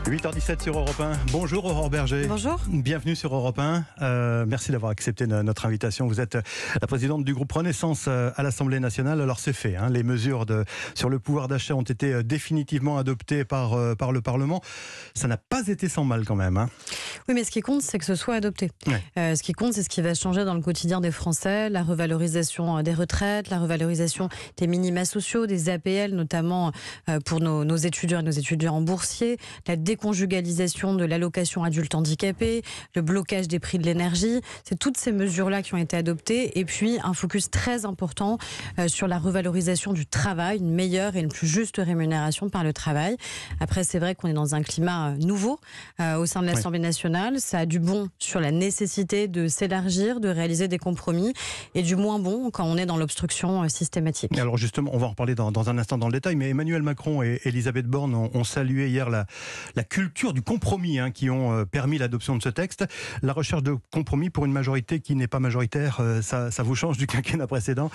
8h17 sur Europe 1. Bonjour Aurore Berger. Bonjour. Bienvenue sur Europe 1. Merci d'avoir accepté notre invitation. Vous êtes la présidente du groupe Renaissance à l'Assemblée nationale. Alors c'est fait, les mesures sur le pouvoir d'achat ont été définitivement adoptées par le Parlement. Ça n'a pas été sans mal quand même. Oui, mais ce qui compte, c'est que ce soit adopté. Ouais. Ce qui compte, c'est ce qui va changer dans le quotidien des Français, la revalorisation des retraites, la revalorisation des minima sociaux, des APL, notamment pour nos étudiants et nos étudiants boursiers, la déconjugalisation de l'allocation adulte handicapé, le blocage des prix de l'énergie. C'est toutes ces mesures-là qui ont été adoptées. Et puis, un focus très important sur la revalorisation du travail, une meilleure et une plus juste rémunération par le travail. Après, c'est vrai qu'on est dans un climat nouveau au sein de l'Assemblée nationale. Ça a du bon sur la nécessité de s'élargir, de réaliser des compromis, et du moins bon quand on est dans l'obstruction systématique. Alors justement, on va en reparler dans un instant dans le détail, mais Emmanuel Macron et Elisabeth Borne ont salué hier la culture du compromis qui ont permis l'adoption de ce texte. La recherche de compromis pour une majorité qui n'est pas majoritaire, ça vous change du quinquennat précédent?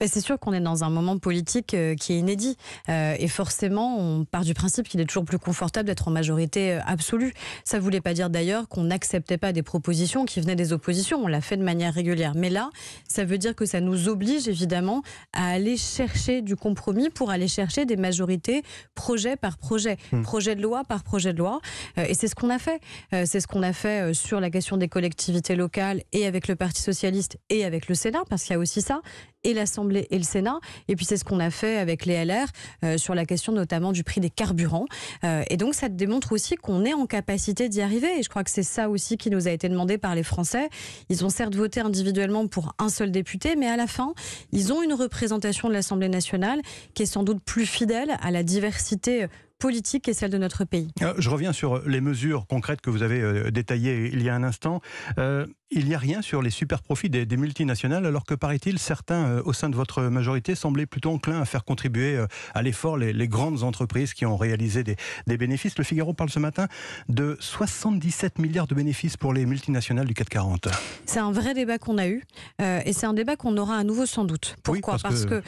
C'est sûr qu'on est dans un moment politique qui est inédit. Et forcément, on part du principe qu'il est toujours plus confortable d'être en majorité absolue. Ça ne voulait pas dire d'ailleurs qu'on n'acceptait pas des propositions qui venaient des oppositions. On l'a fait de manière régulière. Mais là, ça veut dire que ça nous oblige évidemment à aller chercher du compromis pour aller chercher des majorités projet par projet, projet de loi par projet de loi. Et c'est ce qu'on a fait. C'est ce qu'on a fait sur la question des collectivités locales et avec le Parti socialiste et avec le Sénat, parce qu'il y a aussi ça, et l'Assemblée et le Sénat. Et puis c'est ce qu'on a fait avec les LR sur la question notamment du prix des carburants. Et donc ça démontre aussi qu'on est en capacité d'y arriver. Et je crois que c'est ça aussi qui nous a été demandé par les Français. Ils ont certes voté individuellement pour un seul député, mais à la fin, ils ont une représentation de l'Assemblée nationale qui est sans doute plus fidèle à la diversité politique et celle de notre pays. Je reviens sur les mesures concrètes que vous avez détaillées il y a un instant. Il n'y a rien sur les super profits des multinationales, alors que paraît-il, certains au sein de votre majorité semblaient plutôt enclins à faire contribuer à l'effort les grandes entreprises qui ont réalisé des bénéfices. Le Figaro parle ce matin de 77 milliards de bénéfices pour les multinationales du CAC 40. C'est un vrai débat qu'on a eu et c'est un débat qu'on aura à nouveau sans doute. Pourquoi ? Parce que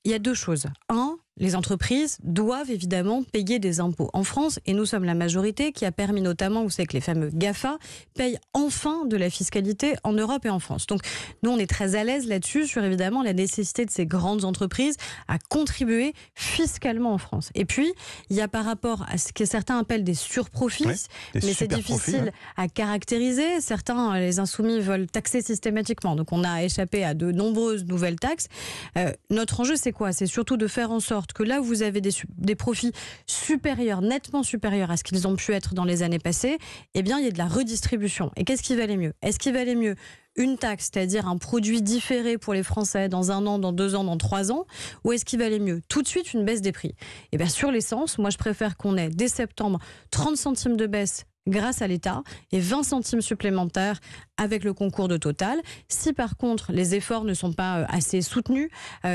il y a deux choses. Un, les entreprises doivent évidemment payer des impôts en France et nous sommes la majorité qui a permis notamment, vous savez que les fameux GAFA payent enfin de la fiscalité en Europe et en France. Donc nous on est très à l'aise là-dessus sur évidemment la nécessité de ces grandes entreprises à contribuer fiscalement en France. Et puis il y a par rapport à ce que certains appellent des surprofits, mais c'est difficile à caractériser. Certains, les insoumis, veulent taxer systématiquement. Donc on a échappé à de nombreuses nouvelles taxes. Notre enjeu c'est quoi ? C'est surtout de faire en sorte que là où vous avez des profits supérieurs, nettement supérieurs à ce qu'ils ont pu être dans les années passées, eh bien il y a de la redistribution. Et qu'est-ce qui valait mieux ? Est-ce qu'il valait mieux une taxe, c'est-à-dire un produit différé pour les Français dans 1 an, dans 2 ans, dans 3 ans, ou est-ce qu'il valait mieux tout de suite une baisse des prix ? Eh bien sur l'essence, moi je préfère qu'on ait dès septembre 30 centimes de baisse grâce à l'État et 20 centimes supplémentaires avec le concours de Total. Si par contre les efforts ne sont pas assez soutenus,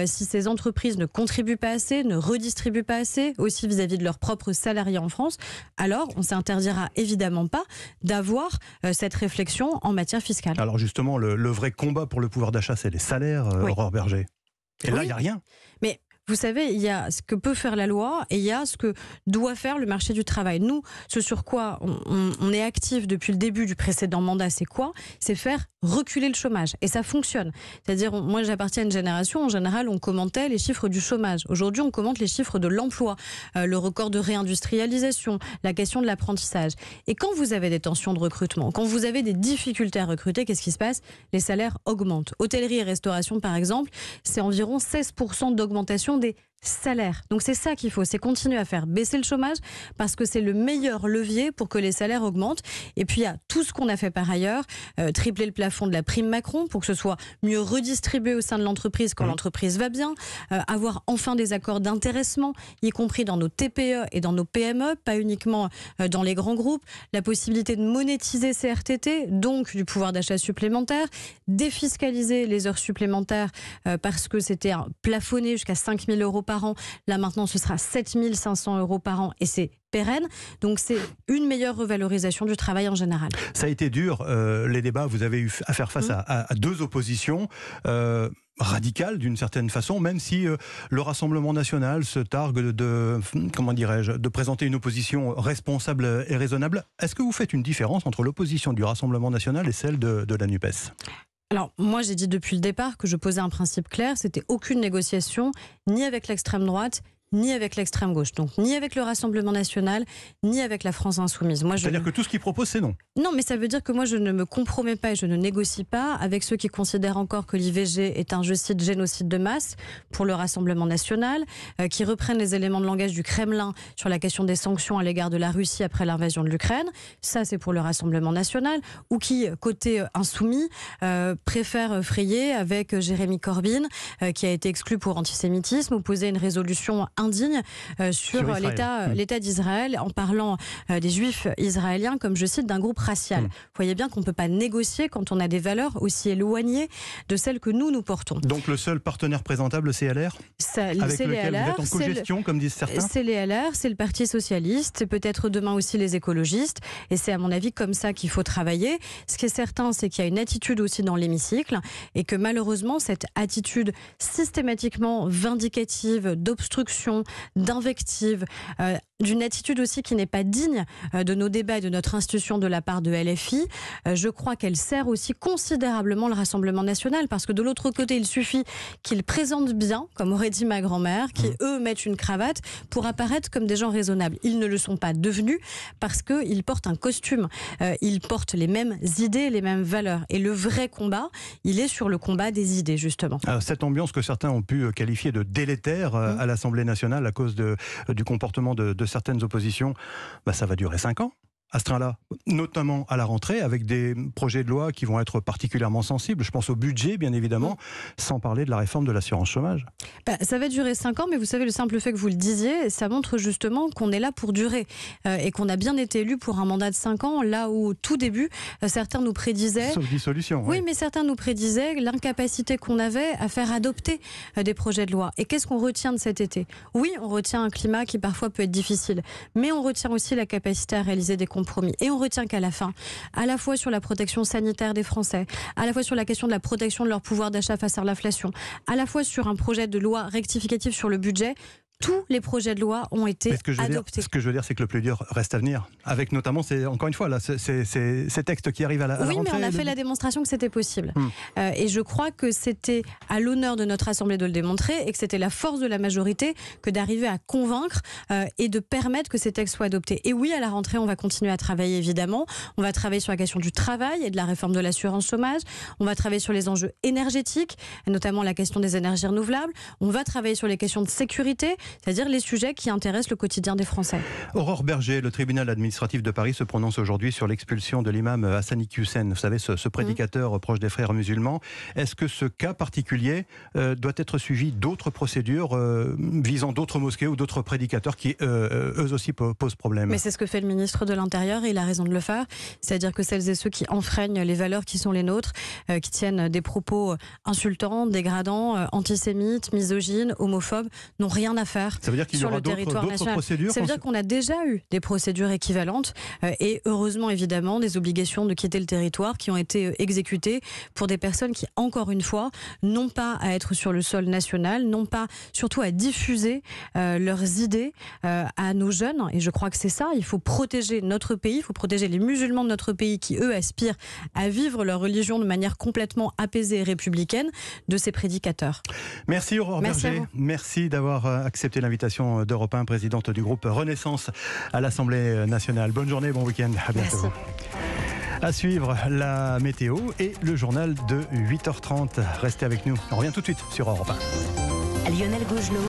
si ces entreprises ne contribuent pas assez, ne redistribuent pas assez, aussi vis-à-vis de leurs propres salariés en France, alors on ne s'interdira évidemment pas d'avoir cette réflexion en matière fiscale. Alors justement, le vrai combat pour le pouvoir d'achat, c'est les salaires, Aurore Berger. Et là, il n'y a rien. Mais vous savez, il y a ce que peut faire la loi et il y a ce que doit faire le marché du travail. Nous, ce sur quoi on est actif depuis le début du précédent mandat, c'est quoi ? C'est faire reculer le chômage. Et ça fonctionne. C'est-à-dire, moi j'appartiens à une génération, en général, on commentait les chiffres du chômage. Aujourd'hui, on commente les chiffres de l'emploi, le record de réindustrialisation, la question de l'apprentissage. Et quand vous avez des tensions de recrutement, quand vous avez des difficultés à recruter, qu'est-ce qui se passe ? Les salaires augmentent. Hôtellerie et restauration, par exemple, c'est environ 16% d'augmentation des salaires. Donc c'est ça qu'il faut, c'est continuer à faire baisser le chômage parce que c'est le meilleur levier pour que les salaires augmentent. Et puis il y a tout ce qu'on a fait par ailleurs, tripler le plafond de la prime Macron pour que ce soit mieux redistribué au sein de l'entreprise quand l'entreprise va bien, avoir enfin des accords d'intéressement, y compris dans nos TPE et dans nos PME, pas uniquement dans les grands groupes, la possibilité de monétiser ces RTT, donc du pouvoir d'achat supplémentaire, défiscaliser les heures supplémentaires parce que c'était plafonné jusqu'à 5 000 € par par an. Là maintenant, ce sera 7 500 euros par an et c'est pérenne. Donc c'est une meilleure revalorisation du travail en général. Ça a été dur, les débats. Vous avez eu à faire face à deux oppositions radicales d'une certaine façon, même si le Rassemblement national se targue de présenter une opposition responsable et raisonnable. Est-ce que vous faites une différence entre l'opposition du Rassemblement national et celle de la NUPES ? Alors, moi, j'ai dit depuis le départ que je posais un principe clair, c'était aucune négociation, ni avec l'extrême droite, ni avec l'extrême gauche. Donc, ni avec le Rassemblement national, ni avec la France insoumise. C'est-à-dire que tout ce qu'ils proposent, c'est non ? Non, mais ça veut dire que moi, je ne me compromets pas et je ne négocie pas avec ceux qui considèrent encore que l'IVG est un, je cite, génocide de masse pour le Rassemblement national, qui reprennent les éléments de langage du Kremlin sur la question des sanctions à l'égard de la Russie après l'invasion de l'Ukraine. Ça, c'est pour le Rassemblement national. Ou qui, côté insoumis, préfère frayer avec Jérémy Corbyn, qui a été exclu pour antisémitisme, ou poser une résolution indigne sur l'État d'Israël en parlant des Juifs israéliens comme, je cite, d'un groupe racial. Vous voyez bien qu'on ne peut pas négocier quand on a des valeurs aussi éloignées de celles que nous portons. Donc le seul partenaire présentable, c'est LR ? Avec lequel vous êtes en cogestion, comme disent certains ? C'est les LR, c'est le Parti socialiste, c'est peut-être demain aussi les écologistes, et c'est à mon avis comme ça qu'il faut travailler. Ce qui est certain, c'est qu'il y a une attitude aussi dans l'hémicycle, et que malheureusement, cette attitude systématiquement vindicative, d'obstruction, d'invective, d'une attitude aussi qui n'est pas digne de nos débats et de notre institution de la part de LFI, je crois qu'elle sert aussi considérablement le Rassemblement national, parce que de l'autre côté, il suffit qu'ils présentent bien, comme aurait dit ma grand-mère, qui eux mettent une cravate pour apparaître comme des gens raisonnables. Ils ne le sont pas devenus parce qu'ils portent un costume, ils portent les mêmes idées, les mêmes valeurs. Et le vrai combat, il est sur le combat des idées, justement. Alors, cette ambiance que certains ont pu qualifier de délétère à l'Assemblée nationale à cause du comportement de certaines oppositions, ça va durer 5 ans. À ce train-là, notamment à la rentrée, avec des projets de loi qui vont être particulièrement sensibles. Je pense au budget, bien évidemment, sans parler de la réforme de l'assurance chômage. Ça va durer 5 ans, mais vous savez, le simple fait que vous le disiez, ça montre justement qu'on est là pour durer et qu'on a bien été élus pour un mandat de 5 ans, là où, au tout début, certains nous prédisaient... Sauf dissolution. Oui, mais certains nous prédisaient l'incapacité qu'on avait à faire adopter des projets de loi. Et qu'est-ce qu'on retient de cet été ? Oui, on retient un climat qui parfois peut être difficile, mais on retient aussi la capacité à réaliser des compromis. Et on retient qu'à la fin, à la fois sur la protection sanitaire des Français, à la fois sur la question de la protection de leur pouvoir d'achat face à l'inflation, à la fois sur un projet de loi rectificatif sur le budget, tous les projets de loi ont été adoptés. Ce que je veux dire, c'est que le plus dur reste à venir. Avec notamment, encore une fois, là, ces textes qui arrivent à la rentrée. Oui, mais on a fait la démonstration que c'était possible. Et je crois que c'était à l'honneur de notre Assemblée de le démontrer et que c'était la force de la majorité que d'arriver à convaincre et de permettre que ces textes soient adoptés. Et oui, à la rentrée, on va continuer à travailler, évidemment. On va travailler sur la question du travail et de la réforme de l'assurance chômage. On va travailler sur les enjeux énergétiques, notamment la question des énergies renouvelables. On va travailler sur les questions de sécurité, c'est-à-dire les sujets qui intéressent le quotidien des Français. Aurore Berger, le tribunal administratif de Paris se prononce aujourd'hui sur l'expulsion de l'imam Hassani Hussein, vous savez, ce prédicateur proche des frères musulmans. Est-ce que ce cas particulier doit être suivi d'autres procédures visant d'autres mosquées ou d'autres prédicateurs qui, eux aussi, posent problème ? Mais c'est ce que fait le ministre de l'Intérieur et il a raison de le faire. C'est-à-dire que celles et ceux qui enfreignent les valeurs qui sont les nôtres, qui tiennent des propos insultants, dégradants, antisémites, misogynes, homophobes, n'ont rien à faire ça veut dire qu'il y aura d'autres procédures ? Ça veut dire qu'on a déjà eu des procédures équivalentes et heureusement évidemment des obligations de quitter le territoire qui ont été exécutées pour des personnes qui, encore une fois, n'ont pas à être sur le sol national, n'ont pas surtout à diffuser leurs idées à nos jeunes. Et je crois que c'est ça, il faut protéger notre pays, il faut protéger les musulmans de notre pays qui, eux, aspirent à vivre leur religion de manière complètement apaisée et républicaine de ces prédicateurs. Merci Aurore Berger, merci d'avoir accepté l'invitation d'Europe 1, présidente du groupe Renaissance à l'Assemblée nationale. Bonne journée, bon week-end, à bientôt. Merci. À suivre la météo et le journal de 8h30. Restez avec nous, on revient tout de suite sur Europe 1. Lionel Gougelot.